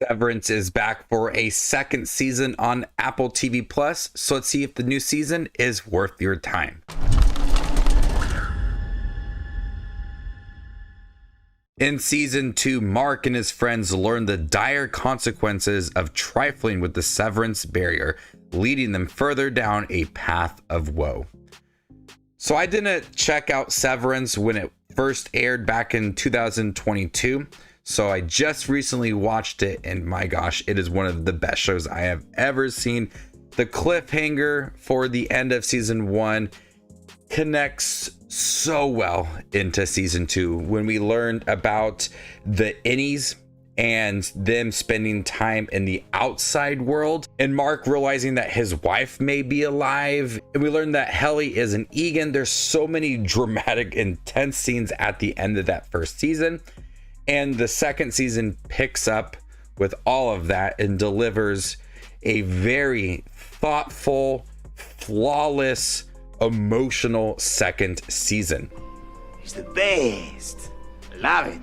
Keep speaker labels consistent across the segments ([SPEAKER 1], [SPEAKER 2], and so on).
[SPEAKER 1] Severance is back for a second season on Apple TV+, so let's see if the new season is worth your time. In season 2, Mark and his friends learn the dire consequences of trifling with the severance barrier, leading them further down a path of woe. So I didn't check out Severance when it first aired back in 2022. So I just recently watched it, and my gosh, it is one of the best shows I have ever seen. The cliffhanger for the end of season 1 connects so well into season 2 when we learned about the innies and them spending time in the outside world, and Mark realizing that his wife may be alive, and we learned that Helly is an Egan. There's so many dramatic, intense scenes at the end of that first season. And the second season picks up with all of that and delivers a very thoughtful, flawless, emotional second season.
[SPEAKER 2] It's the best. Love it.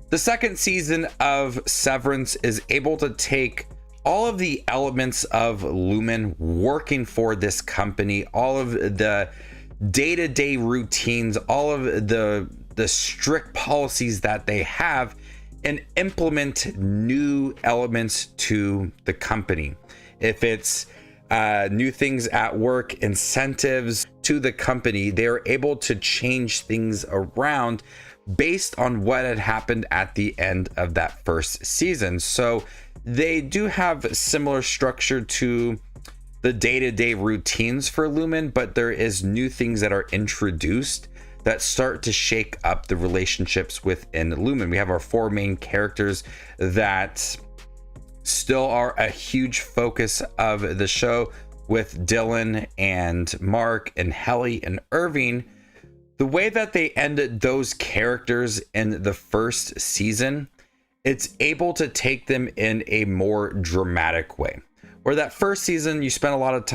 [SPEAKER 1] The second season of Severance is able to take all of the elements of Lumon working for this company, all of the day-to-day routines, all of the strict policies that they have, and implement new elements to the company. If it's new things at work, incentives to the company, they are able to change things around based on what had happened at the end of that first season. So they do have similar structure to the day-to-day routines for Lumon, but there is new things that are introduced that start to shake up the relationships within Lumon. We have our 4 main characters that still are a huge focus of the show, with Dylan and Mark and Helly and Irving. The way that they ended those characters in the first season, it's able to take them in a more dramatic way. Where the first season you spent a lot of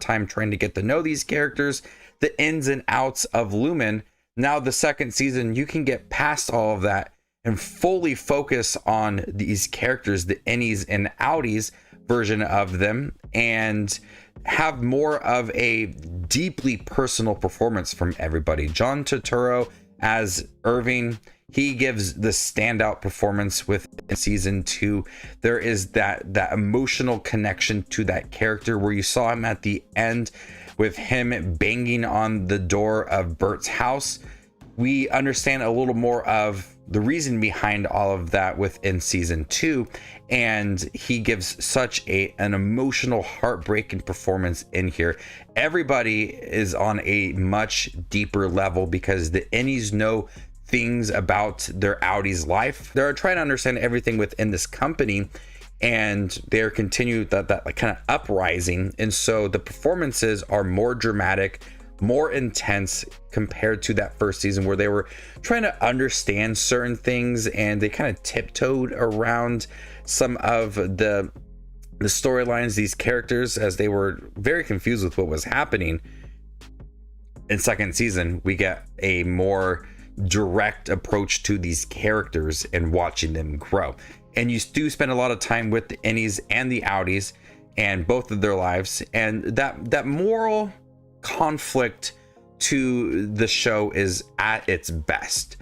[SPEAKER 1] time trying to get to know these characters, the ins and outs of Lumon. Now the second season, you can get past all of that and fully focus on these characters, the innies and outies version of them, and have more of a deeply personal performance from everybody. John Turturro as Irving, he gives the standout performance with season 2. There is that emotional connection to that character where you saw him at the end with him banging on the door of Bert's house. We understand a little more of the reason behind all of that within season 2, and he gives such an emotional, heartbreaking performance in here. Everybody is on a much deeper level because the innies know things about their outies' life. They're trying to understand everything within this company, and they're continuing that like kind of uprising. And so the performances are more dramatic, more intense compared to that first season where they were trying to understand certain things and they kind of tiptoed around some of the storylines, these characters, as they were very confused with what was happening. In second season, we get a more direct approach to these characters and watching them grow. And you do spend a lot of time with the innies and the outies and both of their lives, and that moral conflict to the show is at its best.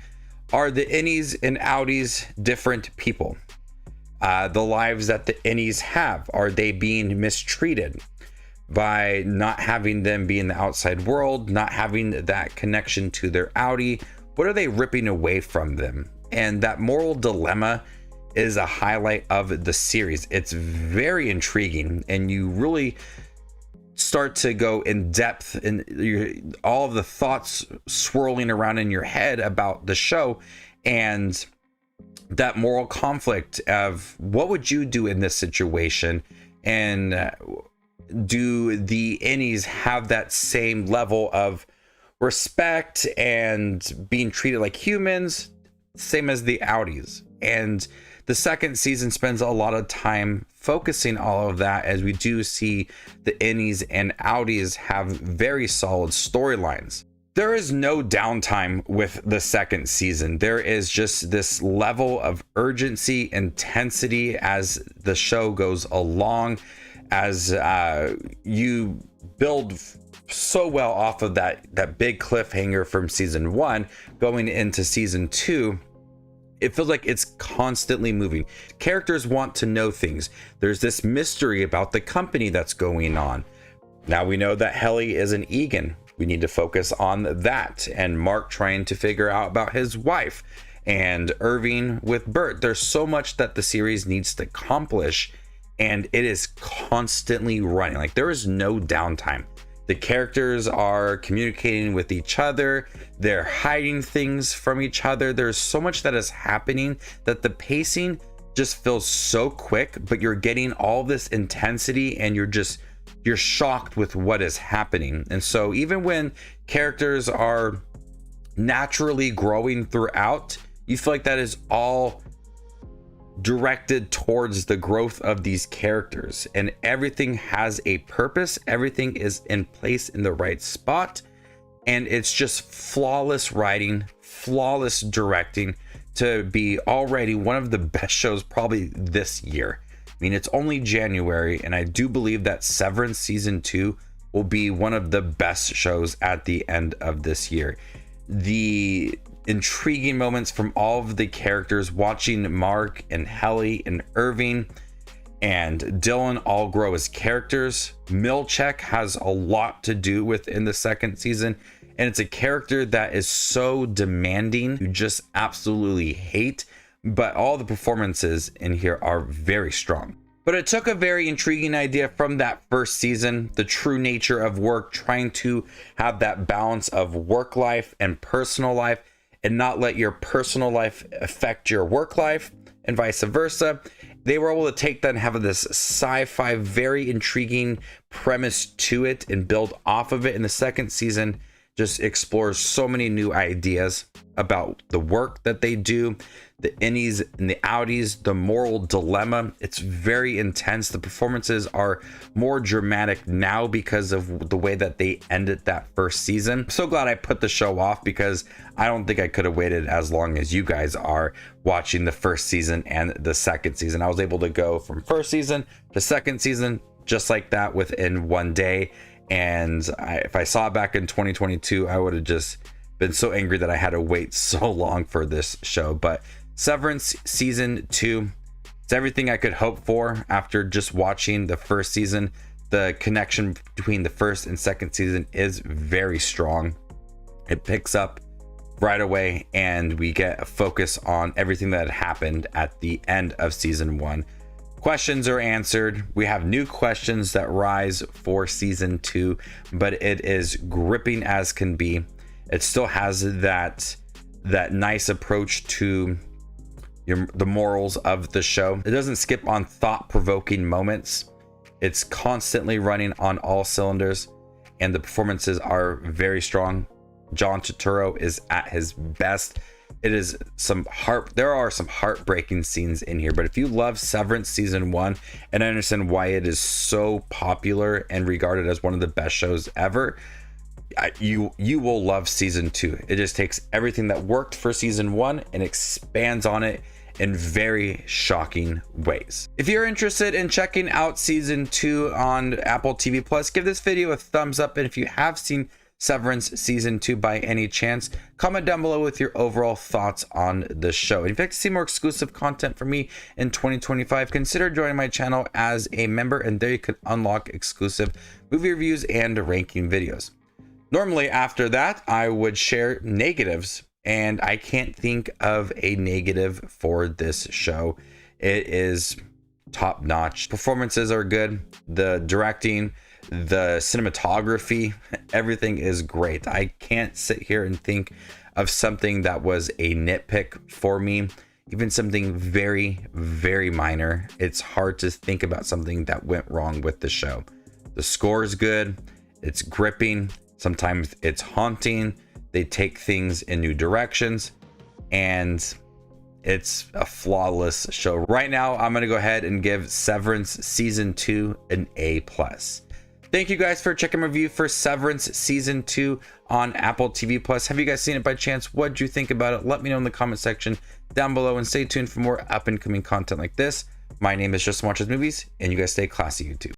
[SPEAKER 1] Are the innies and outies different people? The lives that the innies have, are they being mistreated by not having them be in the outside world, not having that connection to their outie? What are they ripping away from them? And that moral dilemma is a highlight of the series. It's very intriguing, and you really start to go in depth in all of the thoughts swirling around in your head about the show, and that moral conflict of what would you do in this situation, and do the innies have that same level of respect and being treated like humans, same as the outies? And the second season spends a lot of time focusing all of that, as we do see the innies and outies have very solid storylines. There is no downtime with the second season. There is just this level of urgency, intensity as the show goes along, as you build so well off of that big cliffhanger from season 1 going into season 2. It feels like it's constantly moving. Characters want to know things. There's this mystery about the company that's going on. Now we know that Helly is an Egan. We need to focus on that. And Mark trying to figure out about his wife. And Irving with Bert. There's so much that the series needs to accomplish. And it is constantly running. Like, there is no downtime. The characters are communicating with each other. They're hiding things from each other. There's so much that is happening that the pacing just feels so quick, but you're getting all this intensity and you're shocked with what is happening. And so even when characters are naturally growing throughout, you feel like that is all directed towards the growth of these characters, and everything has a purpose. Everything is in place in the right spot, and it's just flawless writing, flawless directing to be already one of the best shows probably this year. I mean, it's only January, and I do believe that Severance season 2 will be one of the best shows at the end of this year. The intriguing moments from all of the characters, watching Mark and Helly and Irving and Dylan all grow as characters. Milchek has a lot to do with in the second season, and it's a character that is so demanding, you just absolutely hate, but all the performances in here are very strong. But it took a very intriguing idea from that first season, the true nature of work, trying to have that balance of work life and personal life, and not let your personal life affect your work life, and vice versa. They were able to take that and have this sci-fi, very intriguing premise to it and build off of it. In the second season, just explores so many new ideas about the work that they do, the innies and the outies, the moral dilemma. It's very intense. The performances are more dramatic now because of the way that they ended that first season. I'm so glad I put the show off, because I don't think I could have waited as long as you guys are watching the first season and the second season. I was able to go from first season to second season just like that within one day. And if I saw it back in 2022, I would have just been so angry that I had to wait so long for this show. But Severance season 2, it's everything I could hope for after just watching the first season. The connection between the first and second season is very strong. It picks up right away, and we get a focus on everything that happened at the end of season 1. Questions are answered. We have new questions that rise for season 2, but it is gripping as can be. It still has that nice approach to the morals of the show. It doesn't skip on thought-provoking moments. It's constantly running on all cylinders, and the performances are very strong. John Turturro is at his best. It is there are some heartbreaking scenes in here, but if you love Severance season 1, and I understand why it is so popular and regarded as one of the best shows ever, you will love season 2. It just takes everything that worked for season 1 and expands on it in very shocking ways. If you're interested in checking out season 2 on Apple TV+, give this video a thumbs up, and if you have seen Severance season 2 by any chance, comment down below with your overall thoughts on the show. And if you'd like to see more exclusive content from me in 2025, consider joining my channel as a member, and there you can unlock exclusive movie reviews and ranking videos. Normally after that, I would share negatives, and I can't think of a negative for this show. It is top notch. Performances are good. The directing, the cinematography, everything is great. I can't sit here and think of something that was a nitpick for me, even something very, very minor. It's hard to think about something that went wrong with the show. The score is good. It's gripping. Sometimes it's haunting. They take things in new directions, and it's a flawless show. Right now, I'm going to go ahead and give Severance season 2 an A+. Thank you guys for checking my review for Severance Season 2 on Apple TV+. Have you guys seen it by chance? What do you think about it? Let me know in the comment section down below, and stay tuned for more up and coming content like this. My name is Just Watches Movies, and you guys stay classy, YouTube.